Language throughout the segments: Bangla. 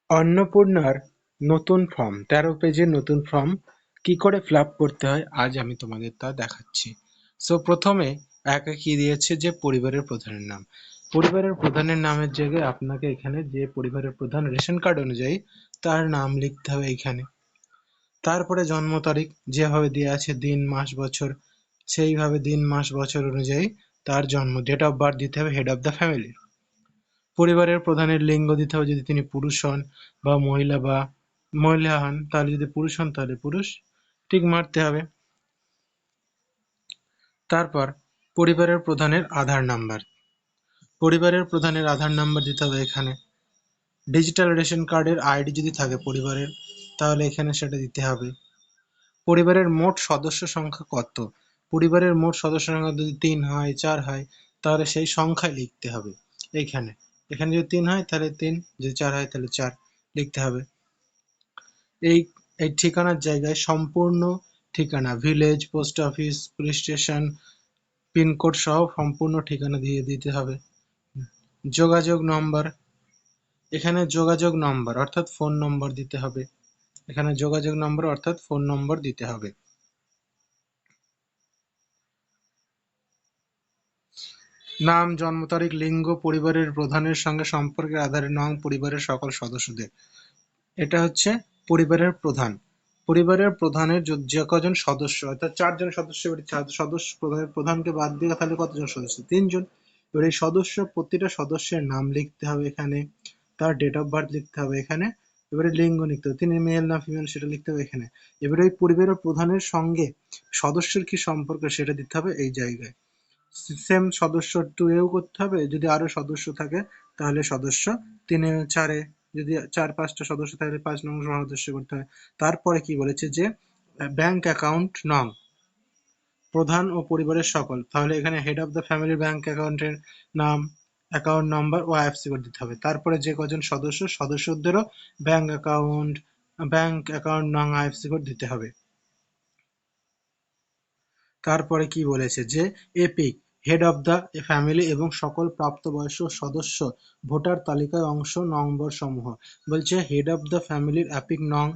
অন্নপূর্ণার নতুন ফর্ম ১৩ পেজের নতুন ফর্ম কি করে ফিল আপ করতে হয় আজ আমি তোমাদের তা দেখাচ্ছি। সো প্রথমে একে কি দিয়েছে যে পরিবারের প্রধানের নাম। পরিবারের প্রধানের নামের জায়গায় আপনাকে এখানে যে পরিবারের প্রধান রেশন কার্ড অনুযায়ী তার নাম লিখতে হবে এইখানে। তারপরে জন্ম তারিখ যেভাবে দেওয়া আছে দিন মাস বছর সেইভাবে দিন মাস বছর অনুযায়ী তার জন্ম ডেট অফ বার্থ দিতে হবে হেড অফ দ্য ফ্যামিলি। পরিবারের প্রধানের লিঙ্গ দিতে হবে, যদি তিনি পুরুষ হন বা মহিলা হন, তাহলে যদি পুরুষ হন তাহলে পুরুষ টিক মারতে হবে। তারপর পরিবারের প্রধানের আধার নাম্বার, পরিবারের প্রধানের আধার নাম্বার দিতে হবে এখানে। ডিজিটাল রেশন কার্ডের আইডি যদি থাকে পরিবারের তাহলে এখানে সেটা দিতে হবে। পরিবারের মোট সদস্য সংখ্যা কত, পরিবারের মোট সদস্য সংখ্যা যদি ৩ হয় ৪ হয় তাহলে সেই সংখ্যায় লিখতে হবে এইখানে। এখানে যদি ৩ হয় তাহলে ৩, যদি ৪ হয় তাহলে ৪ লিখতে হবে। এই এই ঠিকানার জায়গায় সম্পূর্ণ ঠিকানা, village, post office, police station, pin code সহ সম্পূর্ণ ঠিকানা দিয়ে দিতে হবে। যোগাযোগ নম্বর, এখানে যোগাযোগ নম্বর অর্থাৎ ফোন নম্বর দিতে হবে। এখানে যোগাযোগ নম্বর অর্থাৎ ফোন নম্বর দিতে হবে। নাম, জন্ম তারিখ, লিঙ্গ, পরিবারের প্রধানের সঙ্গে সম্পর্কের আধারে নং, পরিবারের সকল সদস্যদের। এটা হচ্ছে পরিবারের প্রধান। পরিবারের প্রধানের যে কজন সদস্য, অর্থাৎ ৪ জন সদস্য, সদস্য প্রধানকে বাদ দিয়ে তাহলে কতজন সদস্য? ৩ জন। এবার এই সদস্য প্রতিটা সদস্যের নাম লিখতে হবে এখানে, তার ডেট অফ বার্থ লিখতে হবে এখানে, এবারে লিঙ্গ লিখতে হবে, তিনি মেল না ফিমেল সেটা লিখতে হবে এখানে। এবারে ওই পরিবারের প্রধানের সঙ্গে সদস্যের কি সম্পর্ক সেটা দিতে হবে এই জায়গায়। সেম সদস্য 2 এও করতে হবে, যদি আরো সদস্য থাকে তাহলে সদস্য 3 4 এ, যদি 4-5টা সদস্য থাকে 5 নং সদস্য করতে হয়। তারপরে কি বলেছে যে ব্যাংক অ্যাকাউন্ট নং, প্রধান ও পরিবারের সকল, তাহলে এখানে হেড অফ দ্য ফ্যামিলির ব্যাংক অ্যাকাউন্টের নাম, অ্যাকাউন্ট নাম্বার ও আইএফসি কোড দিতে হবে। তারপরে যে কজন সদস্য, সদস্যদেরও ব্যাংক অ্যাকাউন্ট নং, আইএফসি কোড দিতে হবে। তারপরে কি বলেছে যে epic, head of the family এবং সকল প্রাপ্তবয়স্ক সদস্য ভোটার তালিকায় অংশ নম্বর সমূহ। বলছে হেড অফ দ্য ফ্যামিলির এপিক নং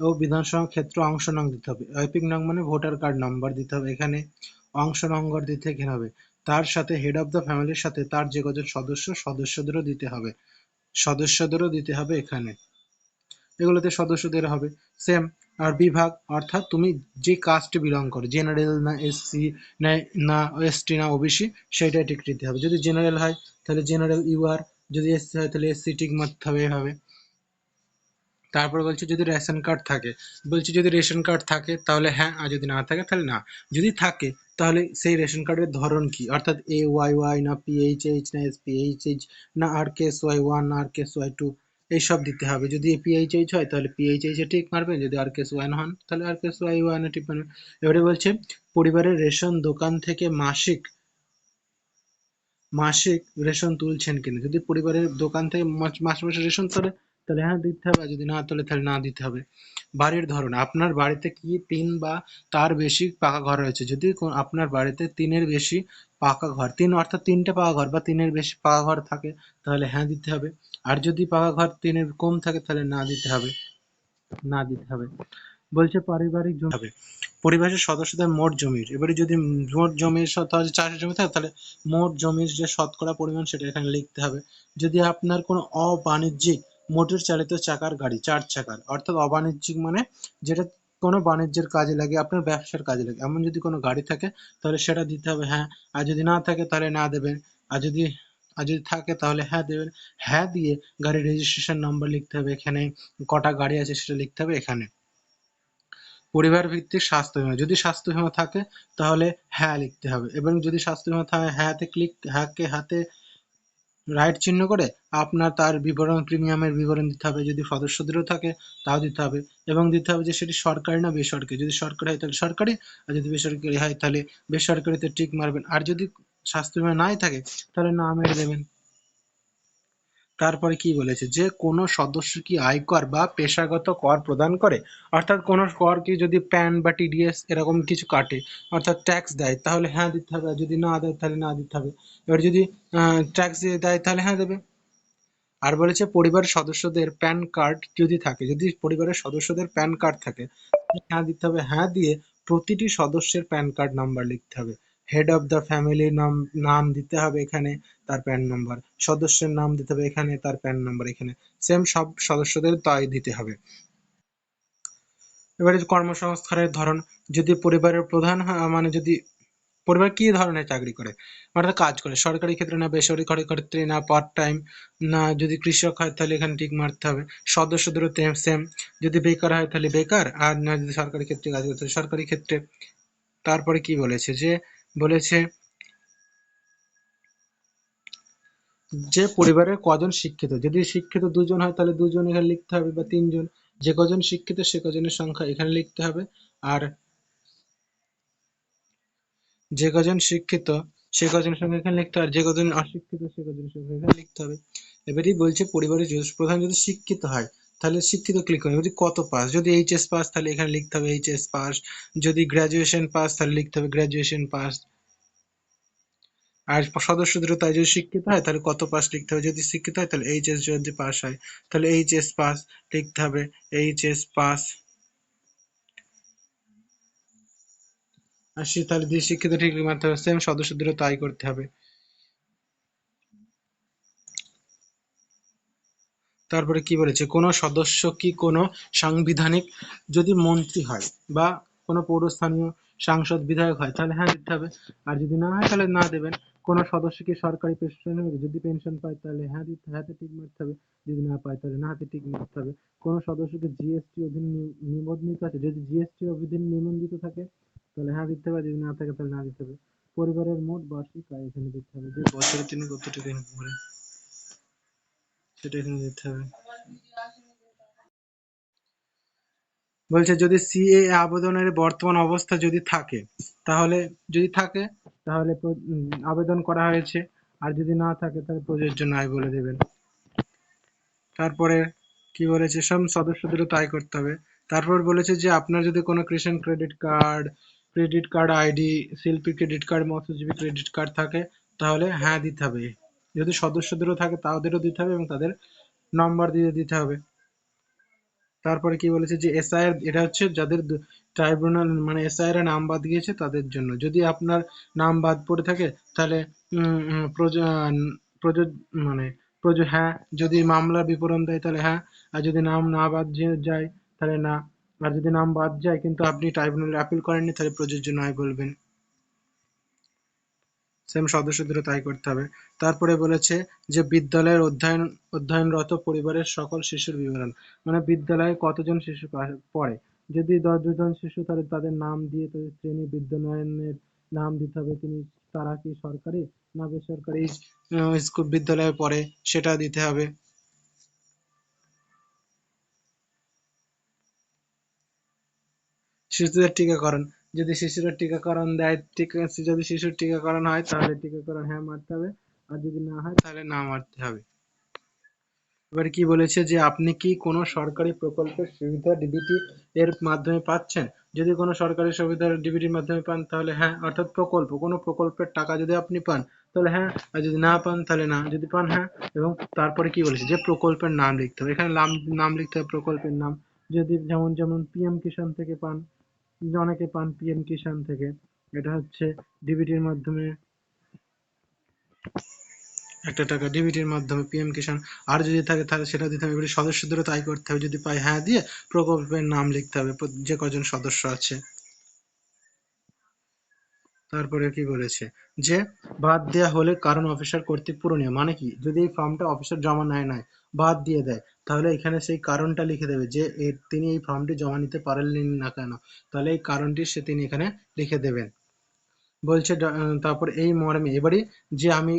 ও বিধানসভা ক্ষেত্র অংশ নং দিতে হবে। এপিক নং মানে ভোটার কার্ড নাম্বার দিতে হবে এখানে, অংশ নম্বর দিতে এখানে হবে। তার সাথে হেড অফ দ্য ফ্যামিলির সাথে তার যে কজন সদস্য, সদস্যদেরও দিতে হবে, সদস্যদেরও দিতে হবে এখানে। এগুলোতে সদস্যদের হবে সেম। আর বিভাগ অর্থাৎ তুমি যে কাস্টে বিলং করো, জেনারেল না এসসি না এসটি না ওবিসি, সেটা টিক দিতে হবে। যদি জেনারেল হয় তাহলে জেনারেল ইউআর, যদি এসসি হয় তাহলে এসসি টিক মারতে হবে এভাবে। তারপর বলছে যদি রেশন কার্ড থাকে, বলছে যদি রেশন কার্ড থাকে তাহলে হ্যাঁ, আর যদি না থাকে তাহলে না। যদি থাকে তাহলে সেই রেশন কার্ডের ধরন কি, অর্থাৎ AYY না PHH না SPHH না RKSY1 না RKSY2, এইসব দিতে হবে। যদি PHH হয় তাহলে PHH এ টিক মারবেন, যদি RKSY1 হন তাহলে RKSY1 এ টিক মারবেন। এবারে বলছে পরিবারের রেশন দোকান থেকে মাসিক মাসিক রেশন তুলছেন কিনা, যদি পরিবারের দোকান থেকে মাসে মাসে রেশন তোলে তাহলে হ্যাঁ দিতে হবে, আর যদি না তোলে তাহলে না দিতে হবে। বাড়ির ধরন, আপনার বাড়িতে কি ৩ বা তার বেশি পাকা ঘর রয়েছে, যদি আপনার বাড়িতে ৩-এর বেশি পাকা ঘর, ৩ অর্থাৎ ৩টে পাকা ঘর বা ৩-এর বেশি পাকা ঘর থাকে তাহলে হ্যাঁ দিতে হবে, আর যদি পাকা ঘর ৩-এর কম থাকে তাহলে না দিতে হবে, না দিতে হবে। বলছে পারিবারিক জমি হবে, পরিবারের সদস্যদের মোট জমির, এবারে যদি মোট জমির তাহলে চাষের জমি থাকে তাহলে মোট জমির যে শতকরা পরিমাণ সেটা এখানে লিখতে হবে। যদি আপনার কোনো অবাণিজ্যিক মোটর চালিত চাকার গাড়ি 4 চাকার, অর্থাৎ অবাণিজ্যিক মানে যেটা কোনো বাণিজ্যের কাজে লাগে, আপনার ব্যবসার কাজে লাগে, এমন যদি কোনো গাড়ি থাকে তাহলে সেটা দিতে হবে হ্যাঁ, আর যদি না থাকে তাহলে না দেবেন, আর যদি থাকে তাহলে হ্যাঁ দেবেন। হ্যাঁ দিয়ে গাড়ির রেজিস্ট্রেশন নাম্বার লিখতে হবে এখানে, কটা গাড়ি আছে সেটা লিখতে হবে এখানে। পরিবার ভিত্তিক স্বাস্থ্য বীমা, যদি স্বাস্থ্য বীমা থাকে তাহলে হ্যাঁ লিখতে হবে, এবং যদি স্বাস্থ্য বীমা থাকে হ্যাঁকে হাতে রাইট চিহ্ন করে আপনার তার বিবরণ, প্রিমিয়ামের বিবরণ দিতে হবে। যদি সদস্যদেরও থাকে তাও দিতে হবে, এবং দিতে হবে যে সেটি সরকারি না বেসরকারি, যদি সরকারি হয় তাহলে সরকারি, আর যদি বেসরকারি হয় তাহলে বেসরকারিতে টিক মারবেন, আর যদি স্বাস্থ্য বীমা নাই থাকে তাহলে না মেরে দেবেন। তারপরে কি বলেছে যে কোনো সদস্য কি আয়কর বা পেশাগত কর প্রদান করে, অর্থাৎ কোনো কর কি যদি প্যান বা টিডিএস এরকম কিছু কাটে অর্থাৎ ট্যাক্স দেয় তাহলে হ্যাঁ দিতে হবে, আর যদি না দেয় তাহলে না দিতে হবে। এবার যদি ট্যাক্স দিয়ে দেয় তাহলে হ্যাঁ দেবে। আর বলেছে পরিবারের সদস্যদের প্যান কার্ড যদি থাকে, যদি পরিবারের সদস্যদের প্যান কার্ড থাকে, হ্যাঁ দিতে হবে, হ্যাঁ দিয়ে প্রতিটি সদস্যের প্যান কার্ড নাম্বার লিখতে হবে। হেড অফ দ্য ফ্যামিলির নাম নাম দিতে হবে এখানে, তার প্যান নাম্বার, সদস্যের নাম দিতে হবে এখানে, তার প্যান নাম্বার এখানে, সেম সব সদস্যদের তাই দিতে হবে। এবারে কর্মসংস্থানের ধরন, যদি পরিবারের প্রধান মানে যদি পরিবার কি ধরনের চাকরি করে, অর্থাৎ কাজ করে, সরকারি ক্ষেত্রে না বেসরকারি ক্ষেত্রে না পার্ট টাইম, না যদি কৃষক হয় তাহলে এখানে টিক মারতে হবে। সদস্যদেরও সেম, যদি বেকার হয় তাহলে বেকার, আর না যদি সরকারি ক্ষেত্রে কাজ করতে সরকারি ক্ষেত্রে। তারপরে কি বলেছে, যে বলেছে যে পরিবারের কজন শিক্ষিত, যদি শিক্ষিত দুজন হয় তাহলে দুজন এখানে লিখতে হবে বা তিনজন, যে কজন শিক্ষিত সে কজনের সংখ্যা এখানে লিখতে হবে। আর যে কজন শিক্ষিত সে কজনের সংখ্যা এখানে লিখতে হবে, আর যে কজন অশিক্ষিত সে কজনের সংখ্যা এখানে লিখতে হবে। এবারেই বলছে পরিবারের প্রধান যদি শিক্ষিত হয় তাহলে শিক্ষিত ক্লিক করবে, যদি কত পাস, যদি এইচএস পাস তাহলে এখানে লিখতে হবে এইচএস পাস, যদি গ্রাজুয়েশন পাস তাহলে লিখতে হবে গ্রাজুয়েশন পাস। আর সদস্যদেরও তাই, যদি শিক্ষিত হয় তাহলে কত পাস লিখতে হবে, যদি শিক্ষিত হয় তাহলে এইচএস যদি পাস হয় তাহলে এইচএস পাস লিখতে হবে, এইচএস পাস। আর সে তাহলে দিয়ে শিক্ষিত ঠিক মারতে হবে, সেম সদস্যদেরও তাই করতে হবে। তারপরে কি বলেছে, কোনো সদস্য কি কোনো সাংবিধানিক, যদি মন্ত্রী হয় বা কোনো পৌরস্থানীয় সাংসদ বিধায়ক হয় তাহলে হ্যাঁ দিতে হবে, আর যদি না হয় তাহলে না দেবেন। কোনো সদস্য কি সরকারি পেনশন, যদি পেনশন পায় তাহলে হ্যাঁ দিতে, হ্যাঁতে টিক মারতে হবে, যদি না পায় তাহলে না হাতে টিক মারতে হবে। কোনো সদস্যকে জিএসটি অধীন নিবন্ধিত আছে, যদি জিএসটি অধীন নিবন্ধিত থাকে তাহলে হ্যাঁ দিতে হবে, যদি না থাকে তাহলে না দিতে হবে। পরিবারের মোট বার্ষিক আয় এখানে দিতে হবে, যে বছরে তিনি কত টাকা ইনকাম করেন সেটা এখানে দিতে হবে। বলছে যদি সিএ আবেদনের বর্তমান অবস্থা যদি থাকে তাহলে, যদি থাকে তাহলে আবেদন করা হয়েছে, আর যদি না থাকে তাহলে প্রযোজ্য নয় বলে দেবেন। তারপরে কি বলেছে, সব সদস্যদেরও তাই করতে হবে। তারপর বলেছে যে আপনার যদি কোনো কৃষণ ক্রেডিট কার্ড আইডি, শিল্পী ক্রেডিট কার্ড, মৎস্যজীবী ক্রেডিট কার্ড থাকে তাহলে হ্যাঁ দিতে হবে, যদি সদস্যদেরও থাকে তাদেরও দিতে হবে এবং তাদের নম্বর দিয়ে দিতে হবে। তারপরে কি বলেছে, যে এসআইআর, এটা হচ্ছে যাদের ট্রাইব্যুনাল মানে এসআইআর নাম বাদ গিয়েছে তাদের জন্য, যদি আপনার নাম বাদ পড়ে থাকে তাহলে উম, উম, মানে হ্যাঁ, যদি মামলার বিবরণ দেয় তাহলে হ্যাঁ, আর যদি নাম না বাদ যায় তাহলে না, আর যদি নাম বাদ যায় কিন্তু আপনি ট্রাইব্যুনালে আপিল করেননি তাহলে প্রযোজ্য নয় বলবেন। সেম সদস্যদেরও তাই করতে হবে। তারপরে বলেছে যে বিদ্যালয়ের অধ্যয়নরত পরিবারের সকল শিশুর বিবরণ, মানে বিদ্যালয়ে কতজন শিশু পড়ে, যদি 10 জন শিশু তাহলে তাদের নাম দিয়ে তাদের শ্রেণী বিদ্যালয়ের নাম দিতে হবে, তারা কি সরকারি না বেসরকারি স্কুল বিদ্যালয়ে পড়ে সেটা দিতে হবে। শিশুদের টিকাকরণ, যদি শিশুরা টিকাকরণ দেয়, যদি শিশুর টিকাকরণ হয় তাহলে টিকাকরণ হ্যাঁ মারতে হবে, আর যদি না হয় তাহলে না মারতে হবে। এবারে কি বলেছে, যে আপনি কি কোনো সরকারি প্রকল্পের সুবিধা ডিবিটি এর মাধ্যমে পাচ্ছেন, যদি কোনো সরকারি সুবিধা ডিবিটির মাধ্যমে পান তাহলে হ্যাঁ, অর্থাৎ কোনো প্রকল্পের টাকা যদি আপনি পান তাহলে হ্যাঁ, আর যদি না পান তাহলে না, যদি পান হ্যাঁ। এবং তারপরে কি বলেছে, যে প্রকল্পের নাম লিখতে হবে, এখানে নাম লিখতে হবে প্রকল্পের নাম, যদি যেমন যেমন পিএম কিষাণ থেকে পান, অনেকে পান পিএম কিষাণ থেকে, এটা হচ্ছে ডিবিটির মাধ্যমে একটা টাকা, ডিবিটির মাধ্যমে পিএম কিষাণ, আর যদি থাকে তাহলে সেটা দিতে হবে। এবারে সদস্যদেরও তাই করতে হবে, যদি পাই হ্যাঁ দিয়ে প্রকল্পের নাম লিখতে হবে, যে কজন সদস্য আছে। তারপরে কি বলেছে, যে বাদ দেওয়া হলে কারণ অফিসার কর্তৃক পূরণীয়, মানে কি, যদি এই ফর্মটা অফিসার জমা নেয় বাদ দিয়ে দেয় তাহলে এখানে সেই কারণটা লিখে দেবে, যে তিনি এই ফর্মটি জমা নিতে পারলেন না কেন, তাহলে এই কারণটি তিনি এখানে লিখে দেবেন। বলছে তারপর এই মর্মে, এবারে যে আমি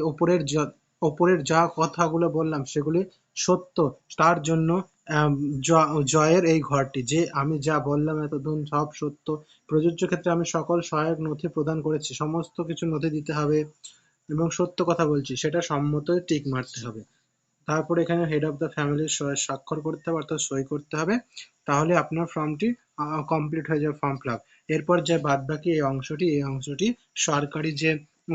ওপরের যা কথাগুলো বললাম সেগুলি সত্য, তার জন্য জয়ের এই ঘরটি, যে আমি যা বললাম এতক্ষণ সব সত্য, প্রযোজ্য ক্ষেত্রে আমি সকল সহায়ক নথি প্রদান করেছি, সমস্ত কিছু নথি দিতে হবে এবং সত্য কথা বলছি সেটা সম্মতই টিক মারতে হবে। তারপরে এখানে হেড অফ দ্য ফ্যামিলির স্বাক্ষর করতে হবে, অর্থাৎ সই করতে হবে, তাহলে আপনার ফর্মটি কমপ্লিট হয়ে যাবে, ফর্ম ফিল আপ। এরপর যে বাদ বাকি এই অংশটি সরকারি যে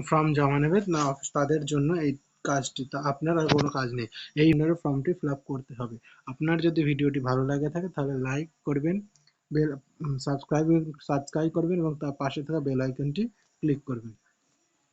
ফর্ম জমা নেবে না অফিস তাদের জন্য, এই কাজটি, তা আপনার আর কোনো কাজ নেই, এই ফর্মটি ফিল আপ করতে হবে। আপনার যদি ভিডিওটি ভালো লাগে থাকে তাহলে লাইক করবেন, বেল সাবস্ক্রাইব করবেন এবং তার পাশে থাকা বেল আইকনটি ক্লিক করবেন।